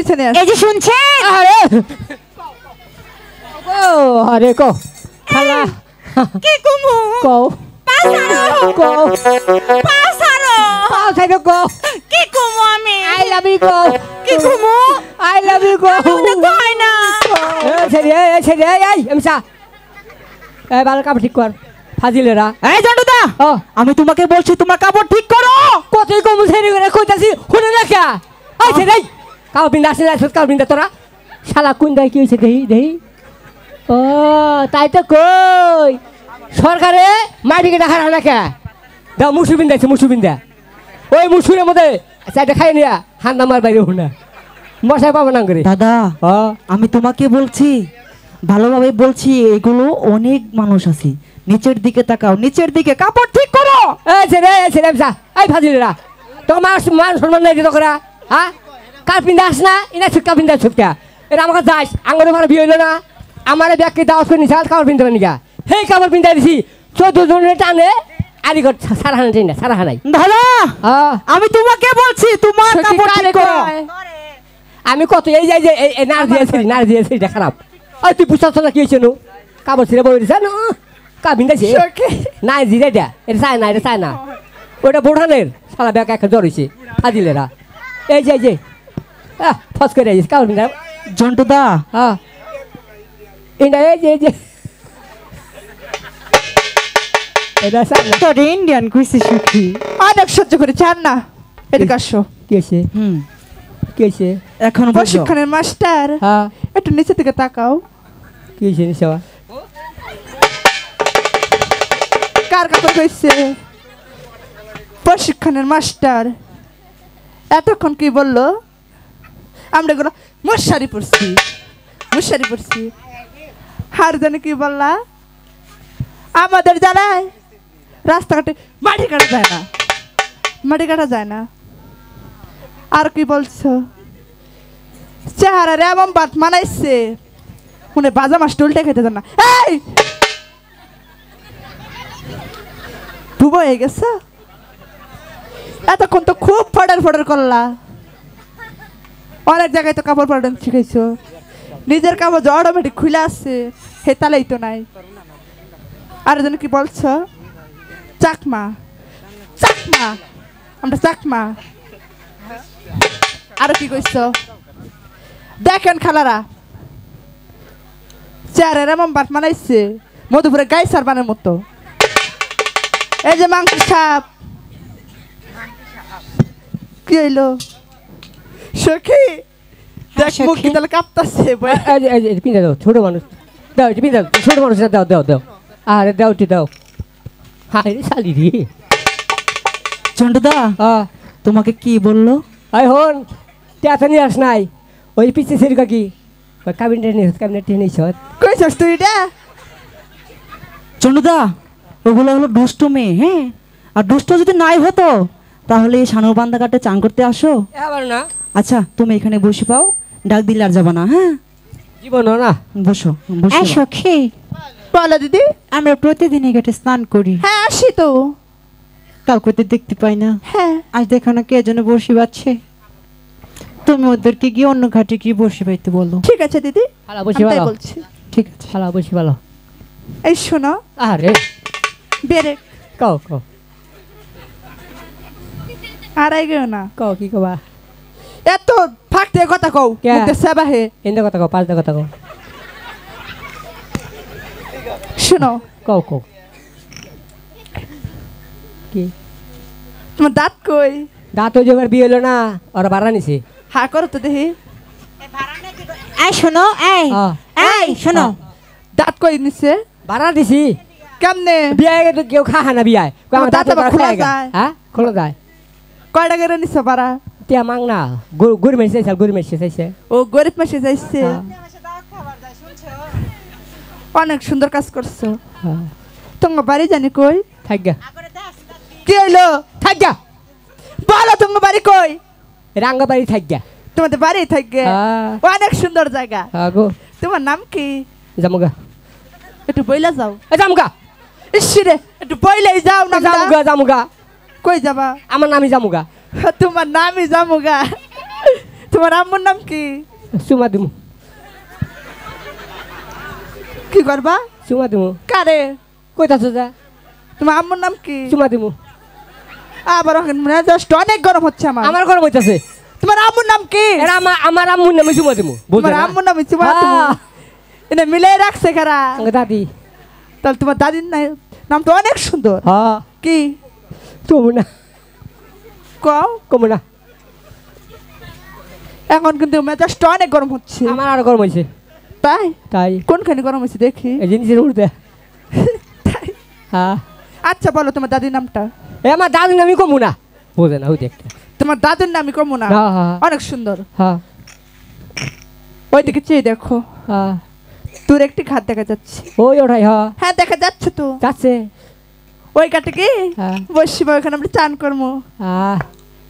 পিছনে এই যে শুনছেন আরে ও আরে কো খালা কি কুমু কো পাসারো কো পাসারো পাসারো কো কি কুমু আমি আই লাভ ইউ কো কি কুমু আই লাভ ইউ কো কই না এই ছেড়ে এই এমসা এই বাল কাপড় ঠিক কর ফাজিলেরা এই জন্টুদা ও আমি তোমাকে বলছি তোমার কাপড় ঠিক করো কতই কম ছেড়ে করে কইতাছি শুনে রাখা এই ছেড়ে কাপড় বিন্দা আসলে কাপড় বিন্দা তোরা শালা কোন দাই কি হইছে দেহি দেহি ও তাই তো কই সরকারে মাটিকে দেখা না কে দাও মুসু বিন্দাছে মুসু বিন্দা ওই মুসুরের মধ্যে চাইটা খাই নিয়া হান্না মার বাইরে হুনা মশাই পাবো না করে দাদা ও আমি তোমাকে বলছি ভালোভাবে বলছি এগুলো অনেক মানুষ আছে নিচের দিকে তাকাও নিচের দিকে কাপড় ঠিক করো এই ছেড়ে এই ফাজিলেরা তো মান সম্মান নাই দিত করা হ্যাঁ কার পিন্দা আস না এনা ছুটকা পিন্দা ছুটকা এটা আমাকে যাস আঙুরে মারা বিয়ে হইলো না আমার ব্যাগকে দাওয়াত করে নিছে কাপড় পিনতে পারি নিকা সেই কাপড় পিন্দা দিছি 14 জনের টানে আরিগর সারা হানা চাই না সারা হানাই দাদা আমি তোমাকে বলছি তোমার কাপড় ঠিক করো আমি কত এই যাই যে এই নার দিয়েছি এটা খারাপ ওই তুই বুঝতে না কি হয়েছে নু কাপড় ছিঁড়ে বলে দিছে না কা বিন্দাছে নাই জিরে এটা এটা চায় না এটা চায় না ওইটা বোঠানের সারা ব্যাগ একটা জ্বর হয়েছে ফাজিলেরা এই যে ফস করে যাইছে কাপড় বিন্দা জন্টুদা হ্যাঁ এটা এই যে এটা চায় না তোর ইন্ডিয়ান কুইসি সুখী অনেক সহ্য করে চান না এদিকে আসো কি হয়েছে কি হয়েছে এখন বুঝো প্রশিক্ষণের মাস্টার হ্যাঁ একটু নিচে থেকে তাকাও কি হয়েছে নিশাবা কার কাপড় কইছে প্রশিক্ষণের মাস্টার এতক্ষণ কি বললো আমরা এগুলো মশারি পড়ছি আর জানি কি বললা আমাদের জানায় রাস্তাঘাটে মাটি কাটা যায় না আর কি বলছো চেহারা এমন বাট মানাইছে মনে বাজা মাছটা উল্টে খেতে জান না এই ডুবো হয়ে গেছে এতক্ষণ তো খুব ফডার করলা অনেক জায়গায় তো কাপড় পরানো শিখাইছো নিজের কাপড় যে অটোমেটিক খুলে আসছে হে তালেই তো নাই আর যেন কি বলছো চাকমা আমরা চাকমা আর কি কইছো দেখেন খালারা চেয়ারের এমন বাট মানাইছে মধুপুরে গাই সারবানের মতো এই যে মাংস সাপ কি হইলো সখী দেখ মুখ কি তাহলে কাঁপতাছে পিন্দা দাও ছোট মানুষ দাও পিন্দা ছোট মানুষ দাও আরে দাও হাই রে শালি রে জন্টুদা তোমাকে কি বললো আই হন টেটা নিয়ে আস নাই ওই পিছিয়ে সেরি কাকি কাবিনেট নিয়ে কইছস তুই এটা জন্টুদা ওগুলো হলো দুষ্ট মেয়ে হ্যাঁ আর দুষ্ট যদি নাই হতো তাহলে সানুর বান্দা ঘাটে চান করতে আসো আবার না আচ্ছা তুমি এখানে বসে পাও ডাক দিলে আর যাবা না হ্যাঁ জীবন না বসো এই সখী বলো দিদি আমরা প্রতিদিন এই ঘাটে স্নান করি হ্যাঁ আসি তো কালকে তো দেখতে পাই না হ্যাঁ আজ দেখো না কে যেন বসে পাচ্ছে তুমি ওদেরকে গিয়ে অন্য ঘাটে গিয়ে বসে পাইতে বলো ঠিক আছে দিদি হালা বসি আমি তাই ভালো বলছি ঠিক আছে হালা বসি ভালো এই শোনো আরে বেরে কও আর আই গেও না কও কি কবা এত ফাঁকতে কথা কও কে? মুখে সেবা হে এনে কথা কও পাঁচটা কথা কও শোনো কও কি তোমার দাঁত কই দাঁত ওই জোগাড় বিয়ে হলো না ওরা বাড়া নিছে হা করো তো দেখি এই শোনো এই শোনো দাঁত কই নিছে বাড়া দিছি কেমনে বিয়ে তো কেউ খা না বিয়ে আমার দাঁত আবার খোলা যায়। হ্যাঁ খোলা যায় কয়টা করে নিছে পারা তিয়া মাং না গরু মেশে চাইছে ও গরিব মাসে যাইছে অনেক সুন্দর কাজ করছো তোমার বাড়ি জানি কই থাকগা কি হইলো থাকগা বলো তোমার বাড়ি কই রাঙ্গাবাড়ি থাকগা তোমাদের বাড়ি থাকে অনেক সুন্দর জায়গা গো তোমার নাম কি জামুগা একটু বইলা যাও জামুগা ইসিরে একটু বইলাই যাও না জামুগা কই যাবা আমার নামই জামুগা তোমার নামই জামুগা তোমার আম্মুর নাম কি? চুমা দিমু কি করবা? চুমা দিমু কারে? কইতাছ যা তোমার আম্মুর নাম কি? চুমা দিমু আবার জাস্ট অনেক গরম হচ্ছে আমার। আমার ঘর বইতাছে তোমার আম্মুর নাম কি? এরা আমার আম্মুর নামে চুমা দিমু তোমার আম্মুর নাম চুমা দিমু হ্যাঁ। এটা মিলাই রাখছে কারা? আমার দাদি তাহলে তোমার দাদির নামটা অনেক সুন্দর। হ্যাঁ কি তুমি না কও? কমু না এখন কিন্তু মেজাজটা অনেক গরম হচ্ছে। আমার আরো গরম হয়েছে তাই? তাই কোনখানে গরম হচ্ছে দেখি। এই জিনিসের উঠতে হ্যাঁ আচ্ছা বলো তোমার দাদির নামটা। এ আমার দাদির নামই কমু না বোঝে না ওই দেখতে তোমার দাদির নামই কমু না। হ্যাঁ, হ্যাঁ। অনেক সুন্দর। হ্যাঁ ওইদিকে চেয়ে দেখো, হ্যাঁ তোর একটি ঘাট দেখা যাচ্ছে। ওই ওঠাই হ্যাঁ হ্যাঁ দেখা যাচ্ছে তো। যাচ্ছে ওই ঘাটে কি হ্যাঁ বসিবা, ওখানে আমরা চান করবো।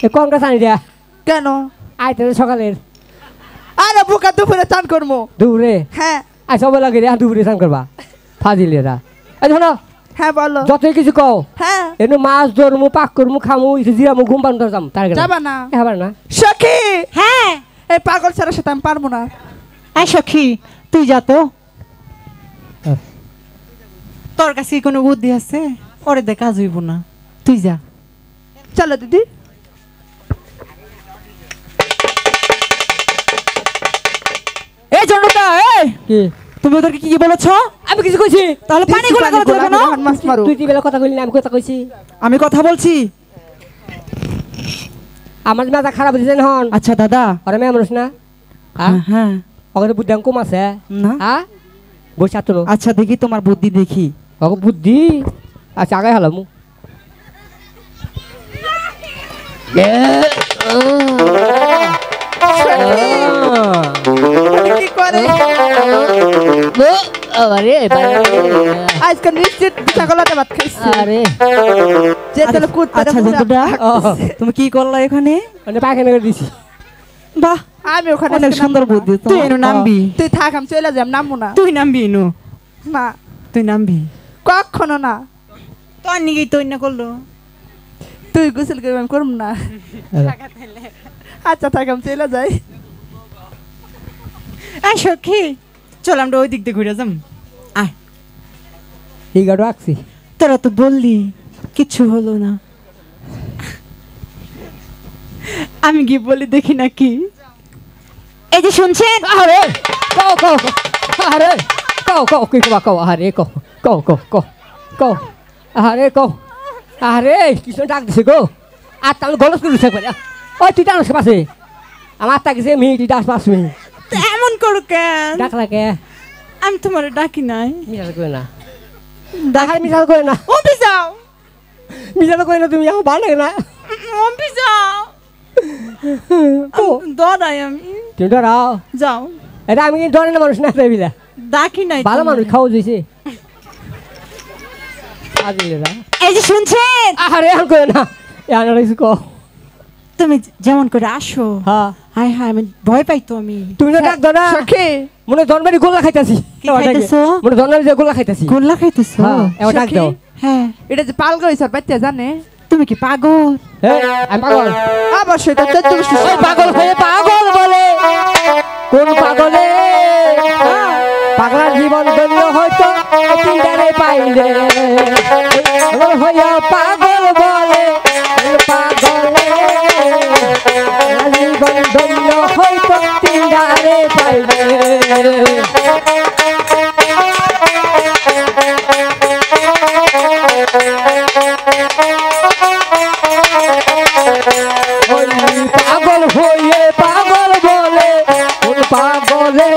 এ কম কাছে আনি দেয়া কেন? আইতে সকালের আরে বোকা দুপুরে চান করবো। দুপুরে হ্যাঁ আচ্ছা সবাই লাগে রে দুপুরে স্নান করবা ফাজিলেরা এই শোনো হ্যাঁ বলো। যতই কিছু কও হ্যাঁ এনে মাছ ধরমু পাক করমু খামু জিরামু ঘুম পান যাম তার যাবা না? হবার না সখী হ্যাঁ এই পাগল ছাড়ার সাথে আমি পারবো না। এই সখী তুই যা তো। তোর কাছে কি কোনো বুদ্ধি আছে? ওরে দে কাজ হইব না, তুই যা। চলো দিদি। এই জনতা, এই কি তুমি ওদেরকে কি বলেছো? আমি কিছু কইছি তাহলে পানি গোলা করে দিলে কেন? মাছ মারো। তুই কি বেলা কথা কইলি না আমি কথা কইছি আমি কথা বলছি। আমার মাথা খারাপ হইছে না হন আচ্ছা দাদা। আরে মেয়ে মানুষ না হ্যাঁ হ্যাঁ ওকে বুদ্ধি কম আছে না হ্যাঁ বসে তো আচ্ছা দেখি তোমার বুদ্ধি দেখি। ওকে বুদ্ধি আচ্ছা আগে হলাম কি করে আরে আজকে নিশ্চিত ছাগলাতে ভাত খাইছে। আরে যে তাহলে কুত্তা আচ্ছা জন্তুটা তুমি কি করলা এখানে? মানে পায়খানা করে দিছি বাহ আমি ওখানে অনেক আজকে সুন্দর নামবো না। বুদ্ধি তুই তোমার। এনো নামবি, তুই থাক আমি চলে যাম, নামবো না। তুই নামবি এনো, না তুই নামবি। কখনো না। তোর নিগেই তুই না করলো। তুই গোসল করবি আমি করব না। আচ্ছা থাক আমি চলে যাই। এই সখী চল আমরা ওই দিক দিয়ে ঘুরে যাম। আয়, এই গাড়ো আঁকছি তোরা তো বললি কিছু হলো না, আমি গিয়ে বলি দেখি নাকি। এই যে শুনছেন, আরে কও কও আরে কও কও কি কও কও আরে কও কও কও কও কও আরে কও আরে কিছু ডাক দিছে গো আর তাহলে গলস করে দিছে করে ওই তুই টানস পাশে আমার তাকে মিনিট 10-5 মিনিট তো এমন করো কেন? ডাক লাগে আমি তোমার ডাকি নাই। মিশাল করে না ডাকার মিশাল করে না ওপি যাও, মিশাল করে না তুমি আমার ভালো লাগে না ওপি যাও। দরাই আমি, তুমি ডরাও যাও। এটা আমি কিন্তু ডরে না মানুষ না তাই বিলা ডাকি নাই ভালো তোমারে। মানুষ খাওয়া দিয়েছে আজিলেরা এই যে শুনছেন, আরে এখন করে না এখন কিছু কও তুমি যেমন করে আসো, হ্যাঁ হায় হায় আমি ভয় পাই তো আমি। তুমি না ডাক দাও না সখী মনে জন্মের গোল্লা খাইতাছি কি খাইতেছো? মনে জন্মের যে গোল্লা খাইতাছি গোল্লা খাইতেছো? হ্যাঁ এবার ডাক সখী? দাও হ্যাঁ, এটা যে পাল গইছ বাচ্চা জানে তুমি কি পাগল? এই, আমি পাগল আবার সেটা চোদ্দ ওই পাগল হয়ে পাগল বলে কোন পাগলে পাগলার জীবন ধন্য হয়তো তিনটারে পাইলে পাগল হইয়া পাগল বলে কোন পাগলে পাগলার জীবন ধন্য হয়তো তিনটারে পাইলে ওই পাগল হয়ে পাগল বলে কোন পাগলে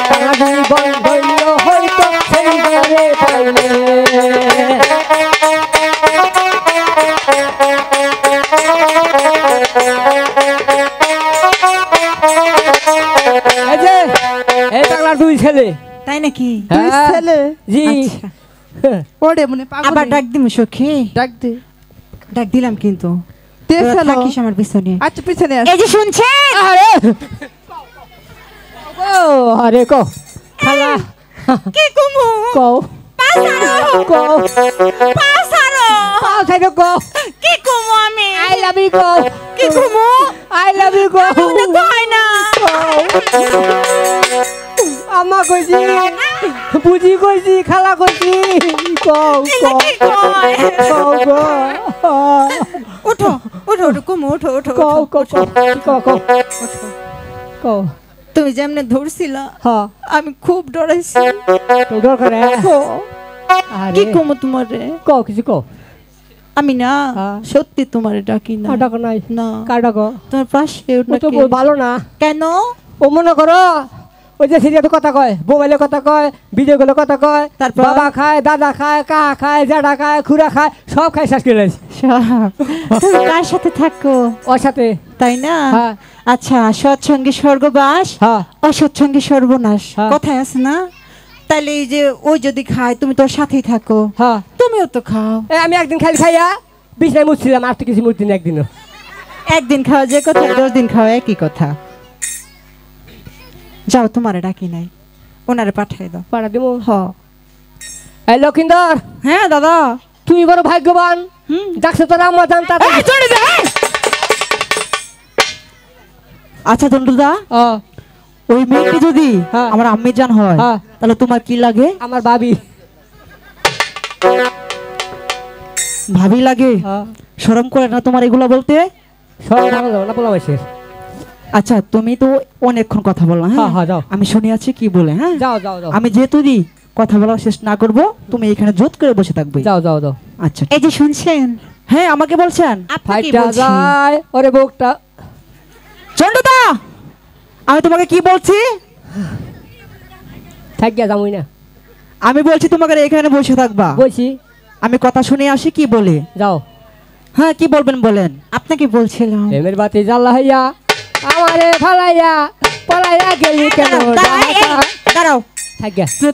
তারা জীবন ধন্য হয়তো সেই ঘরে পাইলে এই যে এই পাগলার দুই ছেলে তাই নাকি? তুই হ্যাঁ। ছেলে জি আচ্ছা। ওরে মনে পাগল আবার ডাক দিমু সখী, ডাক দে। ডাক দিলাম কিন্তু দে তোরা ফেলো। থাকিস আমার পিছনে। আচ্ছা পিছনে আস। এই যে শুনছেন, আরে ও আরে কো খালা কি কুমু কো পাসারো, কো পাসারো, পাও খাইলো কো কি কুমু আমি, আই লাভ ইউ কো কি কি কমো আই লাভ ইউ গো কই না আম্মা কইছি বুঝি কইছি খালা কইছি কও কও কও গো ওঠো ওঠো ওঠো কমো ওঠো ওঠো কও কও কও কও কও তুমি যেমনে ধরছিলা হ্যাঁ আমি খুব ডরাইছি তো দরকার কি কমো তোমারে কও কিছু কও আমি না হ্যাঁ। সত্যি তোমারে ডাকি না ডাকো নাই না কার ডাকো তোমার পাশে ও তো ভালো না কেন ও মনে করো ওই যে সিরিয়াতে কথা কয় মোবাইলে কথা কয় ভিডিও গুলো কথা কয় তারপর? বাবা খায় দাদা খায় কাহা খায় জ্যাঠা খায় খুড়া খায় সব খায় শেষ করে লাইছে। তুমি কার সাথে থাকো ওর সাথে তাই না হ্যাঁ। আচ্ছা সৎসঙ্গে স্বর্গবাস হ্যাঁ অসৎসঙ্গে সর্বনাশ হ্যাঁ। কথায় আছে না তাইলে এই যে ওই যদি খায় তুমি তোর সাথেই থাকো হ্যাঁ তুমিও তো খাও আমি একদিন খালি খাইয়া বিছনায় মুছছিলাম আর তো কিছু মুছছি না একদিনও একদিন খাওয়া যে কথা 10 দিন খাওয়া একই কথা যাও তোমারে ডাকি নাই ওনারে পাঠাই দাও পাড়া দিব হ এই লক্ষিন্দর হ্যাঁ দাদা তুই বড় ভাগ্যবান ডাকছে তোর আম্মা জানতা আচ্ছা দন্ডুদা ওই মেয়েটি যদি হ্যাঁ। আমার আম্মি জান হয় হ্যাঁ। তাহলে তোমার কি লাগে আমার ভাবি ভাবি লাগে শরম করে না তোমার এগুলো বলতে সব ভালো না বলা হয়েছে আচ্ছা তুমি তো অনেকক্ষণ কথা বললা হ্যাঁ, হ্যাঁ হ্যাঁ, যাও। আমি শুনে আছি কি বলে হ্যাঁ যাও যাও যাও আমি যেহেতু দি কথা বলা শেষ না করব তুমি এখানে জোত করে বসে থাকবে যাও যাও যাও আচ্ছা এই যে শুনছেন হ্যাঁ আমাকে বলছেন আপনাকে ফাইটটা বলছি যায় ওরে বুকটা চন্ডুদা আমি তোমাকে কি বলছি থাকিয়া যামই না আমি বলছি তোমাকে এখানে বসে থাকবা বলছি আমি কথা শুনে আসি কি বলে যাও হ্যাঁ কি বলবেন বলেন আপনাকে বলছিলাম প্রেমের বাতি জ্বালা হইয়া আমারে ফালাইয়া পলাইয়া গেলি কেন দাঁড়াও থাকিয়া তুমি